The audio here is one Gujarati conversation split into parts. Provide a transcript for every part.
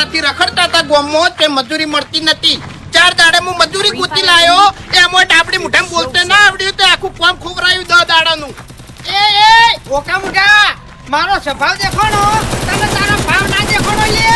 દાડાથી રખડતા હતા ગામમાં તે મજૂરી મળતી નથી. 4 દાડે હું મજૂરી ગોતી લાયો એમાં ડાબડી મુઠામાં બોલતે ના આવડ્યું તો આખું કામ ખોવરાયું 10 દાડાનું. એ ઓકા મુઠા મારો સ્વભાવ દેખાણો તને તારા ભાવ ના દેખાણો લે.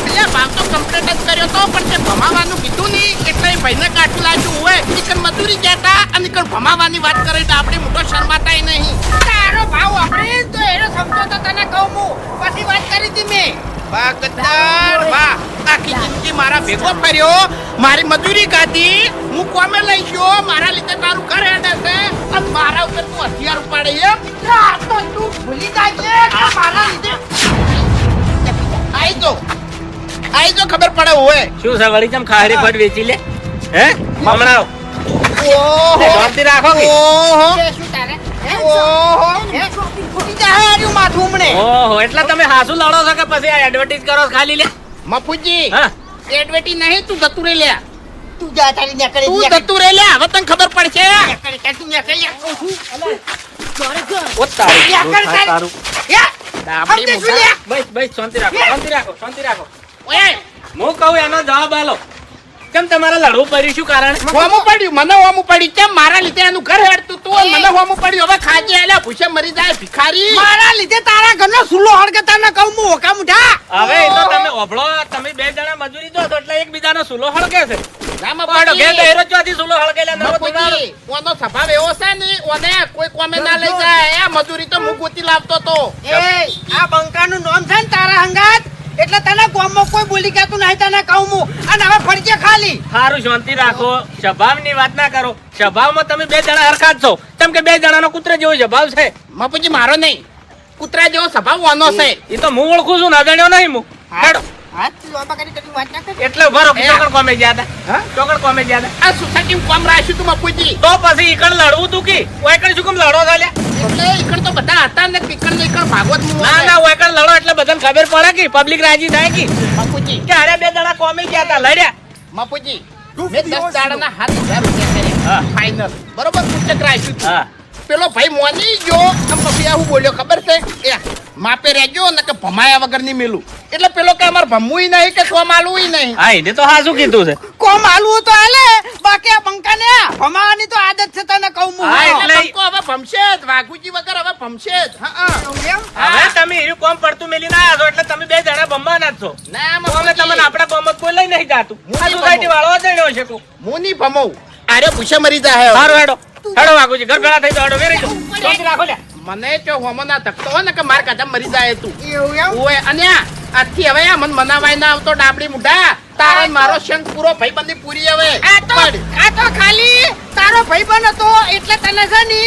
એટલે ભાવ તો કમ્પ્લીટ જ કર્યો તો પણ તે ભમાવાનું કીધું નહીં એટલે એ ભાઈને કાઢું લાગ્યું હોય નીકળ મજૂરી જતા અને નીકળ ભમાવાની વાત કરે ડાબડી મુઠો શરમાતાય નહીં. તારો ભાવ આપણે તો એનો સમજો તો તને કહું હું પછી વાત કરી હતી મેં. વાહ ગદ્દાર વાહ, આખી જિંદગી મારા ભેગો ફર્યો, મારી મજૂરી કાઢી, હું કોમે લઈ ગયો, મારા લીધે તારું ઘર હેડે છે અને મારા ઉપર તું હથિયાર ઉપાડે એમ. આ તો તું ભૂલી જાય છે કે મારા લીધે આઈ જો ખબર પડે હોય શું છે વળી? ચમ ખારી ફટ વેચી લે હે હમણાં ઓહો શાંતિ રાખો કે ઓહો છે શું તારે ઓહો ફૂટી જાય હાર્યું માથું હમણે. ઓહો એટલે તમે હાસુ લડો છો કે પછી આ એડવર્ટાઇઝ કરો છો ખાલી લે? મફુજી હા એડવેટી નહીં, તું જતું રે લે, તું જા તારી નેકળે તું જતું રે લે, હવે તને ખબર પડશે. તું નેકળે કહું છું. ઓ તારું નેકળ તારી. તારું યા ડાબડી સમજે શું મુઠા. લે? બસ શાંતિ રાખો શાંતિ રાખો શાંતિ રાખો. ઓય હું કહું એનો જવાબ આલો. કેમ તમારે લડવું પડ્યું? શું કારણ? હોમું પડ્યું, મને હોમું પડ્યું, કેમ મારા લીધે એનું ઘર હેડતું તું અને મને હોમું પડ્યું. હવે ખાજે આલ્યા ભૂસે મરી જાય ભિખારી. મારા લીધે તારા ઘરનો સુલો હળગતા ન કહું હું ઓકા મુઠા. હવે એ તો તમે ઓભળો, તમે 2 જણા મજૂરી દો તો એટલે એકબીજાનો સુલો હળગે છે. રામા પાડો ઘેર બાપજી, દહેરો ચોથી સુલો હળગેલા ન હોય તો બાપુજી, ઓનો સ્વભાવ એવો છે ને ઓને કોઈ કોમે ના લઈ જાય. આ મજૂરી તો હું ગોતી લાવતો તો. એ આ બંકાનું નામ છે ને તારા હંગાત એટલે તને ગામમાં કોઈ બોલી કેતું નહીં તને કહું હું. અને હવે ફરજે ખાલી સારું શાંતિ રાખો, સ્વભાવની વાત ના કરો. સ્વભાવમાં તમે 2 જણા હરખા જ છો. કેમ કે 2 જણાનો કૂતરા જેવો સ્વભાવ છે. બાપુજી મારો નહીં, કૂતરા જેવો સ્વભાવ ઓનો છે. એ તો હું ઓળખું છું, ના જાણ્યો નહીં હું. હેડો. હાથ લોબા કરી કરી વાત ના કર. એટલે ઉભા રહો, ચોકડ કોમે ગયા હતા. હા? ચોકડ કોમે ગયા હતા. આ સોસાયટીમાં કોમ રાખ્યું તું બાપુજી. તો પછી ઈકણ લડવું તું કે ઓયકણ શું કેમ લડો છો લ્યા? એટલે ઈકણ તો બધા હતા ને ઈકણ ભાગવત હું ના ના ઓયકણ લડો એટલે બધાને ખબર પડે કે પબ્લિક રાજી થાય કે બાપુજી કે અરે 2 જણા કોમે ગયા હતા લડ્યા. બાપુજી મેં 10 દાડાના 7,000 રૂપિયા કર્યા હા. ફાઇનલ બરોબર પુસ્તક રાખ્યું તું. હા પેલો ભાઈ મોની જો આમ પછી આવું બોલ્યો ખબર છે એ માપે રહેજો ને કે ભમાયા વગર ની મેલું. એટલે પેલો કે અમાર ભમવું નહીં કે કોમ આલવું નહીં. હા એને તો હા શું કીધું છે? કોમ આલવું તો હાલે બાકી આ બંકાને ભમાવાની તો આદત છે તને કહું હું. હા, એટલે એટલે- બંકો હવે ભમશે જ, વાઘુજી વગર હવે ભમશે જ. હા એમ? હવે તમે એનું કોમ પડતું મેલી ના આવ્યા છો એટલે તમે 2 જણા બમવાના જ છો. ના તો અમે તમને આપણા કોમ કોઈ લઈ નહીં જાતું. હું આ નહીં સોસાયટી વાળો જણ્યો છે કો. હું નહીં ભમવું. આરે પૂછે મરી જાય હવે. સારું હેડો હેડો વાગુજી ઘર ભેળા થઈ જાવ હેડો વેરી જાઓ. શાંતિ રાખો લ્યા. મને જો હોમો ના ધકતો હોય ને કે માર કાઢા મરી જાય તું. એવું એમ? ઓય અને આજથી હવે આ મન મનાવાય ના આવતો ડાબડી મુઢા. તારો ને મારો શંખ પૂરો ભાઈબંધી પૂરી હવે. આ તો ખાલી તારો ભાઈબંધ હતો એટલે તને છે ને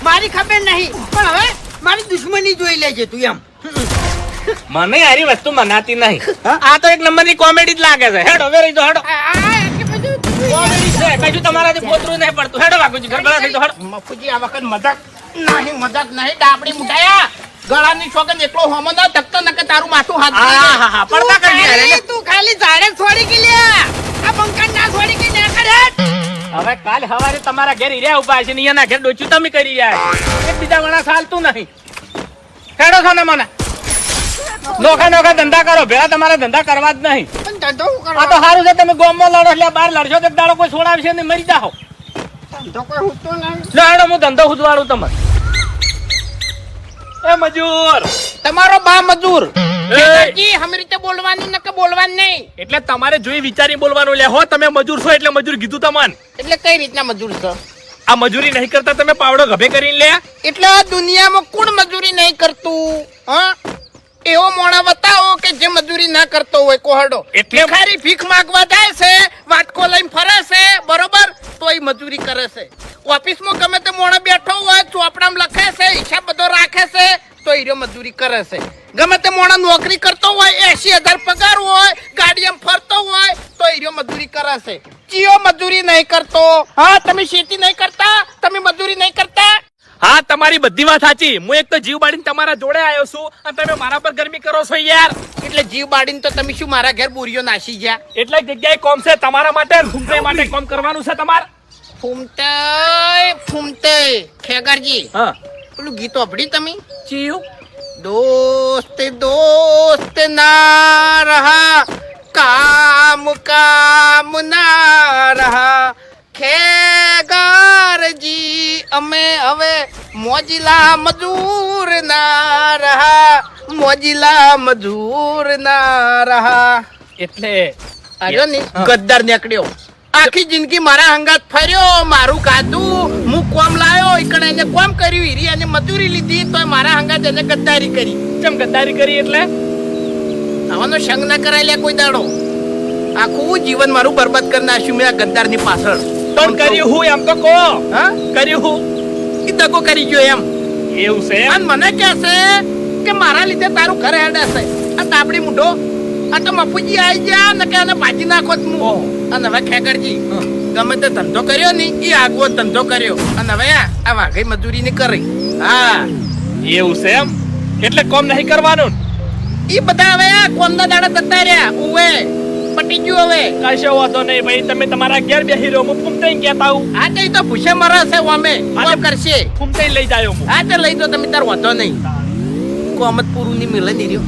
મારી ખબર નહીં પણ હવે મારી દુશ્મની જોઈ લેજે તું એમ. મને હારી વસ્તુ મનાતી નહીં. આ તો એક નંબરની કોમેડી જ લાગે છે. હેડો વેરી જાઓ હેડો. એટલે બધું કોમેડી છે કશું તમારાથી પોતરું નહીં પડતું. હેડો વાગુજી ઘર ભેળા થઈ જાઓ હેડો. મફુજી આ વખત મજાક નહીં ડાબડી મુઢાયા. ગળાની છોકન એકલો હોમો ના ધકતો ને કે તારું માથું હાથ હા પડતા કરી લે લે. તું ખાલી ઝાડે છોડી કે લે આ બંકન ના છોડી કે ના કરે. હવે કાલ સવારે તમારા ઘેર હીર્યા ઉભા છે ને અહીંયાના ઘેર ડોચ્યું તમે કરી રહ્યા એક બીજા વણા ચાલતું નહીં. હેડો છો ને મને નોખા નોખા ધંધા કરો, ભેળા તમારા ધંધા કરવા જ નહીં. પણ ધંધો હું આ કરવા? તો સારું છે તમે ગામમાં લડો એટલે બહાર લડશો તો દાડો કોઈ છોડાવશે ને મરી જાઓ. ધંધો કોઈ હુંતો નહીં. લો હેડો હું ધંધો ઉજવાડું તમને. એ મજૂર તમારો બા મજૂર. ખેતરજી હમ રીતે બોલવાનું ને કે બોલવાનું નહીં. એટલે તમારે જોઈ વિચારી બોલવાનું લે હો. તમે મજૂર છો એટલે મજૂર કીધું તમને. એટલે કઈ રીતના મજૂર છો? આ મજૂરી નહીં કરતા તમે પાવડો ગભે કરીને લે. એટલે આ દુનિયામાં કોણ મજૂરી નહીં કરતું? હા એવો મોણા બતાવો કે જે મજૂરી ના કરતો હોય કોહડો. એટલે- ભિખારી ભીખ માંગવા જાય છે, વાટકો લઈને ફરે છે બરોબર તો એ મજૂરી કરે છે. ઓફિસમાં ગમે તે મોણા બેઠો હોય ચોપડામાં લખે છે, હિસાબ બધો રાખે છે તો એ મજૂરી કરે છે. ગમે તે મોણા નોકરી કરતો હોય 80,000 પગાર હોય ગાડીમાં ફરતો હોય તો એ મજૂરી કરે છે. ચિયો મજૂરી નહીં કરતો. હા તમે ખેતી નહીં કરતા, તમે મજૂરી નહીં કરતા. હા તમારી બધી વાત સાચી. હું એક તો જીવ બાળીને તમારા જોડે આવ્યો છું અને તમે મારા પર ગરમી કરો છો યાર. એટલે જીવ બાળીને તો તમે શું મારા ઘેર બોરીઓ નાસી ગયા? એટલે જગ્યાએ કોમ છે તમારા માટે, ઘૂમતે માટે કોમ કરવાનું છે તમારે. ફૂમતે ખેગરજી હા પેલું ગીત સાંભળી તમે? ચિયું दोस्त दोस्त ना रहा કામ કામ ના રહા ખેગારજી અમે હવે મોજીલા મજૂર ના રહા મોજીલા મજૂર ના રહા. એટલે આર્યો ને ગદ્દાર નીકળ્યો. આખી જિંદગી મારા હંગાત ફર્યો, મારું ખાધું, હું કોમ લાયો, ઈકણે એને કોમ કર્યું, હીરી અને મજૂરી લીધી, તો મારા હંગાત એને ગદ્દારી કરી. કેમ ગદ્દારી કરી? એટલે આવાનો સંગ ના કરાય લે કોઈ દાડો. આખું જીવન મારું બરબાદ કરી નાખ્યું મેં આ ગદ્દારની પાછળ. પણ કર્યું હું એમ તો કહો. હા, કર્યું હું ઈ દગો કરી ગયો એમ. એવું છે એમ? અને મને કહે છે કે મારા લીધે તારું ઘર હેડે છે. આ તાપડી મૂઢો, આ તો મફુજી આવી ગયા ને કે આને ભાજી નાખો જ હું. અને હવે ખેગરજી ગમે તે ધંધો કર્યો ને એ આગવો ધંધો કર્યો અને હવે આ વાઘઈ મજૂરી ની કરી. હા, એવું છે એમ? એટલે કોમ નહીં કરવાનું? ઈ બધા હવે આ કોમના દાડા જતા રહ્યા. ઉવે પટી ગયું હવે. કશો વાંધો નહીં ભાઈ, તમે તમારા ઘેર બેહી રહો, હું ફૂમતાઈ કહેતા હું. હા તે તો ભૂસે મરે છે અમે કોમ કરશે. ફૂમતાઈ લઈ જાયો હું. હા તે લઈ દો તમે, તાર વાંધો નહીં. કોમ જ પૂરું ની મિલે નહીં રહ્યો.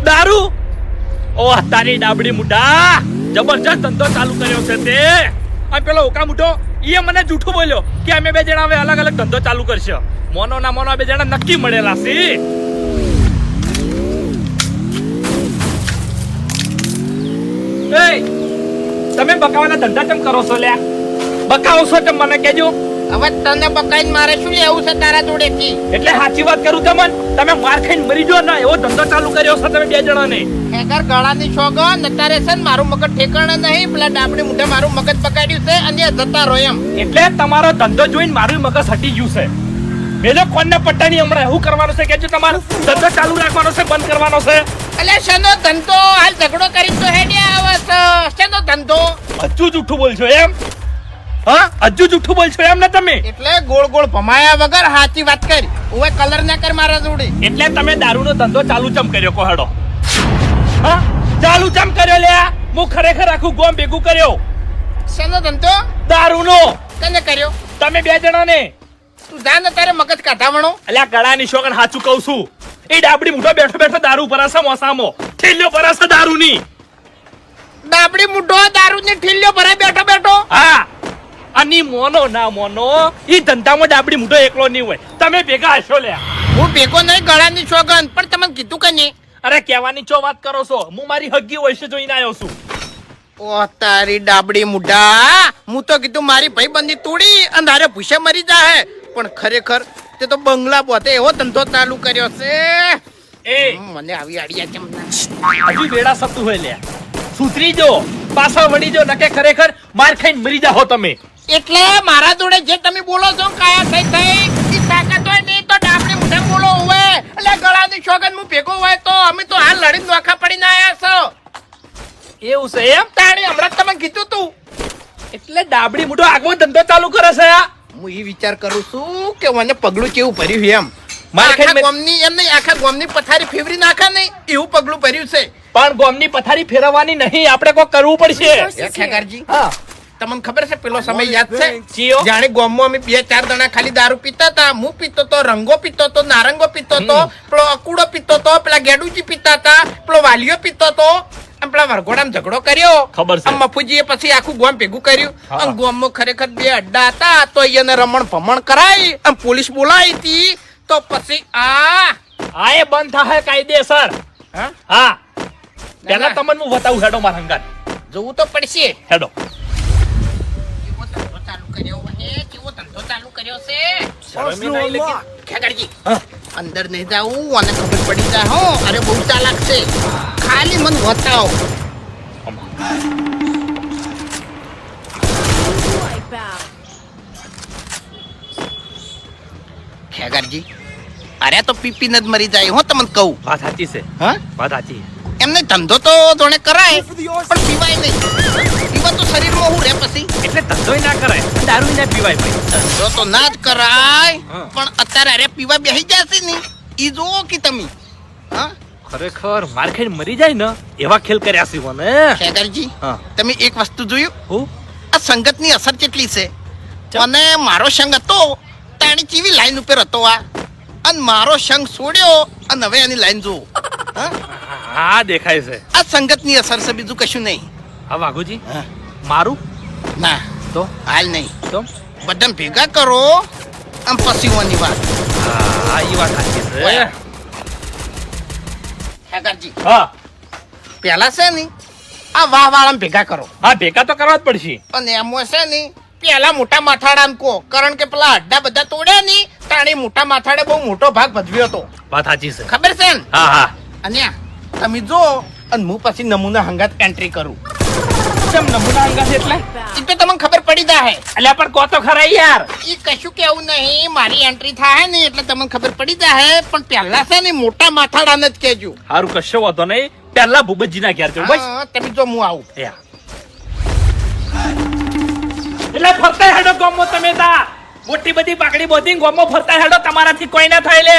દારૂ? ઓહ તારી ડાબડી મુઢા, જબરજસ્ત ધંધો ચાલુ કર્યો છે તે. આ પેલો ઓકા મુઢો ઈ મને જૂઠું બોલ્યો કે અમે બે જણા હવે અલગ અલગ ધંધો ચાલુ કરશે. મોનો ના મોનો બે જણા નક્કી મળેલા છે. એ તમે બકાવાના ધંધા કેમ કરો છો લ્યા? બકાવો છો તેમ મને કહેજો. હવે તને બકાઈને મારે શું લેવું છે તારા જોડેથી? એટલે સાચી વાત કરું તમને, તમે માર ખાઈને મરી જો ના એવો ધંધો ચાલુ કર્યો છે તમે બે જણાને. ખેગર ગળાની છોગન અત્યારે છે ને મારું મગજ ઠેકાણે નહીં. પેલા ડાબડી મુઢે મારું મગજ પકડ્યું છે અને એ જતા રહો એમ. એટલે તમારો ધંધો જોઈને મારું મગજ હટી ગયું છે. મેલો કોણને પટ્ટાની હમણાં એવું કરવાનું છે કે જો તમારો ધંધો ચાલુ રાખવાનો છે બંધ કરવાનો છે? એટલે શેનો ધંધો? હાલ ઝઘડો કરી તો હેડે આવે છે. શેનો ધંધો? હજુ જૂઠું બોલશો એમ? હા, હજુ જૂઠું બોલશો એમ ને તમે? એટલે ગોળ ગોળ ભમાયા વગર સાચી વાત કરી. હવે કલર ના કર મારા જોડે. એટલે તમે દારૂનો ધંધો ચાલુ ચમ કર્યો કોહડો? હા, ચાલુ ચમ કર્યો લ્યા? હું ખરેખર આખું ગોમ ભેગું કર્યો. શેનો ધંધો? દારૂનો. કને કર્યો? તમે બે જણાને. તું જા ને તારે મગજ કાઢાવણો. અલ્યા ગળાની શોગન સાચું કહું છું. એ ડાબડી મૂઠો બેઠો બેઠો દારૂ પરાસે મોસામો ઠેલ્યો પરાસે દારૂની. ડાબડી મુઢો દારૂની ઠીલ્યો ભરાય બેઠો બેઠો. હા, અને મોનો ના મોનો ઈ ધંધામાં ડાબડી મૂઠો એકલો નહીં હોય. તમે ભેગા હશો લ્યા. હું ભેગો નહીં ગળાની છોગન, પણ તમને કીધું કે નહીં? અરે કહેવાની ચો વાત કરો છો? હું મારી હગી વયસે જોઈને આવ્યો છું. ઓ તારી ડાબડી મુઢા, હું તો કીધું મારી ભાઈબંધી તોડી અને હારે ભૂસે મરી જાહે, પણ ખરેખર તે તો બંગલા પોતે એવો ધંધો ચાલુ કર્યો છે. એ મને આવી આડિયા કેમ ના? હજુ વેડા સતું હોય લ્યા. સુધરી જો, પાછા વળી જો, નકે ખરેખર માર ખાઈને મરી જાહો તમે. એટલે મારા જોડે જે તમે બોલો છો કાયા થઈ થઈ ઈ તાકાત હોય નહીં તો ડાબડી મુઢા બોલો હોય. એટલે ગળાની છોગન હું ભેગો હોય તો અમે તો હાલ લડીને નોખા પડીને આયા છો. એવું છે એમ? તાણી હમણાં જ તમે કીધું તું. એટલે ડાબડી મૂઠો આગવો ધંધો ચાલુ કરે છે આ? હું એ વિચાર કરું છું કે મને પગલું કેવું ભર્યું છે એમ. માર ખાઈને આખા ગામની એમ નહીં, આખા ગામની પથારી ફેવરી નાખે નહીં એવું પગલું ભર્યું છે. પણ ગોમની પથારી ફેરવવાની નહીં, આપણે કોઈ કરવું પડશે. એ ખેગારજી, હા, તમને ખબર છે પેલો સમય યાદ છે? ચિયો? જાણે ગામમાં અમે 2-4 જણા ખાલી દારૂ પીતા હતા. હું પીતો તો, રંગો પીતો તો, નારંગો પીતો તો, પેલો અકુડો પીતો તો, પેલા ગેડુજી પીતા હતા, પેલો વાલિયો પીતો તો, અને પેલા વરઘોડામાં ઝઘડો કર્યો. ખબર છે. આમ મફુજીએ પછી આખું ગામ ભેગું કર્યું. હા. અને ગામમાં ખરેખર 2 અડ્ડા હતા તો એને રમણ ભમણ કરાઈ અને પોલીસ બોલાવી હતી. તો પછી હા, એ બંધ થાય કાયદેસર. હા, હા, પેલા તમને હું બતાવું. હેડો મારા હંગાત જોવું તો પડશે. હેડો. કેવો ધંધો ચાલુ કર્યો છે? કેવો ધંધો ચાલુ કર્યો છે? શરમે નહીં લેકિન. ખેગારજી, હા, અંદર નહીં જાવું અને ખબર પડી જાય હો. અરે બહુ ચાલાક છે. ખાલી મન બતાવો. ખેગારજી, અરે તો પીપીને જ મરી જાય હો, તમને કહું. વાત સાચી છે. હા, વાત સાચી. એમને ધંધો તો જોણે કરાય પણ પીવાય નહીં. પીવા તો શરીરમાં હું રે પછી. એટલે ધંધોય ના કરાય, દારૂ ના પીવાય ભાઈ. ધંધો તો ના જ કરાય હા. પણ અત્યારે અરે પીવા બેસી જશે ને ઈ જોવો કે તમે. હા, ખરેખર માર ખાઈને મરી જાય ને એવા ખેલ કર્યા છે મને. ખેગારજી, હા. તમે એક વસ્તુ જોયું? હું આ સંગતની અસર કેટલી છે. અને મારો સંગ હતો તો તાણી ચીવી લાઈન ઉપર હતો આ અને મારો સંગ છોડ્યો અને હવે એની લાઈન જુઓ હા હા દેખાય છે આ સંગતની અસર છે બીજું કશું નહીં હા વાઘુજી હા. મારું ના તો હાલ નહીં તો બધાને ભેગા કરો આમ પસીઓની વાત હા એ વાત સાચી છે ઓય. ઠાકરજી હા પેલા છે ને આ વાહ વાળાને ભેગા કરો હા ભેગા તો કરવા જ પડશે અને એમાં છે ને પેલા મોટા માથાડાને કહો કારણ કે પેલા અડ્ડા બધા તોડ્યા ની તાણી મોટા માથાડે બહુ મોટો ભાગ ભજવ્યો હતો વાત સાચી છે ખબર છે ને હા હા અને આ તમે જો અને હું પછી નમૂના હંગાત એન્ટ્રી કરું કેમ નમૂના અંગા છે એટલે એ તો તમને ખબર પડી જાય અલ્યા પણ કો તો ખરા યાર એ કશું કેવું નહીં મારી એન્ટ્રી થાય ને એટલે તમને ખબર પડી જાય પણ પહેલા છે ને મોટા માથાડાને જ કહેજો હારું કશો વાંધો નહીં પહેલા ભૂપતજીના ઘેર જવું બસ હા, તમે જો હું આવું યા. એટલે ફરતા હેડો ગોમો તમે તા મોટી બધી પાકડી બોધી ગોમો ફરતા હેડો તમારાથી કોઈ ના થાય લે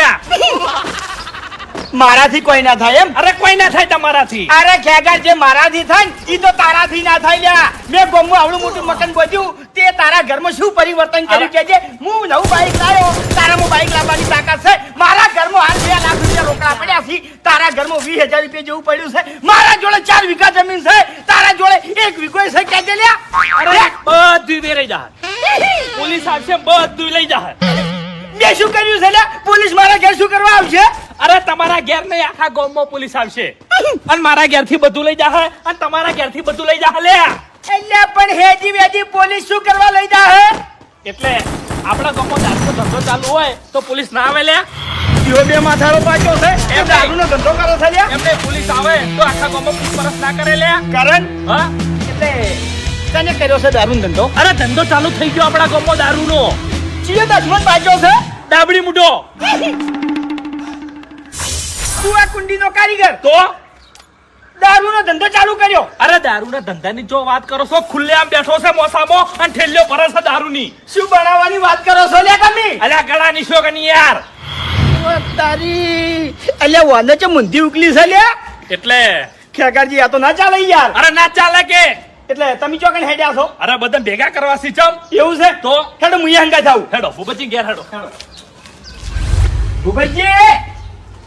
મારાથી કોઈ ના થાય એમ અરે કોઈ ના થાય તમારાથી અરે ખેગર જે મારાથી થાય ને ઈ તો તારાથી ના થાય લ્યા મેં ગોમમાં આવડું મોટું મકાન બોધ્યું તે તારા ઘરમાં શું પરિવર્તન કર્યું કે છે હું નવું બાઈક લાવ્યો તારામાં બાઈક લાવવાની તાકાત છે મારા ઘરમાં હાલ 2 લાખ રૂપિયા રોકડા પડ્યા છે તારા ઘરમાં 20,000 રૂપિયા જેવું પડ્યું છે મારા જોડે 4 વીઘા જમીન છે તારા જોડે 1 વીઘો છે કે છે લ્યા અરે બધું વેરાઈ જા પોલીસ આવશે બધું લઈ જા મેં શું કર્યું છે લ્યા પોલીસ મારા ઘર શું કરવા આવશે અરે તમારા ઘેર નહીં આખા ગામમાં પોલીસ આવશે અને મારા ઘેરથી બધું લઈ જા અને તમારા ઘેરથી બધું લઈ જા લે એટલે પણ હેજી વેજી પોલીસ શું કરવા લઈ જા હે એટલે આપણા ગામમાં દારૂનો ધંધો ચાલુ હોય તો પોલીસ ના આવે લે ઈઓ બે માથાળો પાછો છે એમ દારૂનો ધંધો કરો છે લ્યા એમને પોલીસ આવે તો આખા ગામમાં પૂછપરછ ના કરે લે કારણ હા એટલે તને કર્યો છે દારૂનો ધંધો અરે ધંધો ચાલુ થઈ ગયો આપણા ગામમાં દારૂનો ચીયો દશમન પાછો છે ડાબડી મુઢો તું આ કુંડીનો કારીગર તો દારૂનો ધંધો ચાલુ કર્યો અરે દારૂના ધંધાની જો વાત કરો છો ખુલ્લેઆમ બેઠો છે મોસામાં અને ઠેલ્યો ભરે છે દારૂની શું બનાવવાની વાત કરો છો લે તમે અલ્યા ગળાની શોગની યાર ઓ તારી અલ્યા વાને છે મુંધી ઉકલી છે લે એટલે ખેગારજી આ તો ના ચાલે યાર અરે ના ચાલે કે એટલે તમે ચોકન હેડ્યા છો અરે બધા ભેગા કરવા સિચમ એવું છે તો હેડો મુયા હંગા જાવ હેડો ભૂપતજી ઘેર હેડો ભૂપતજી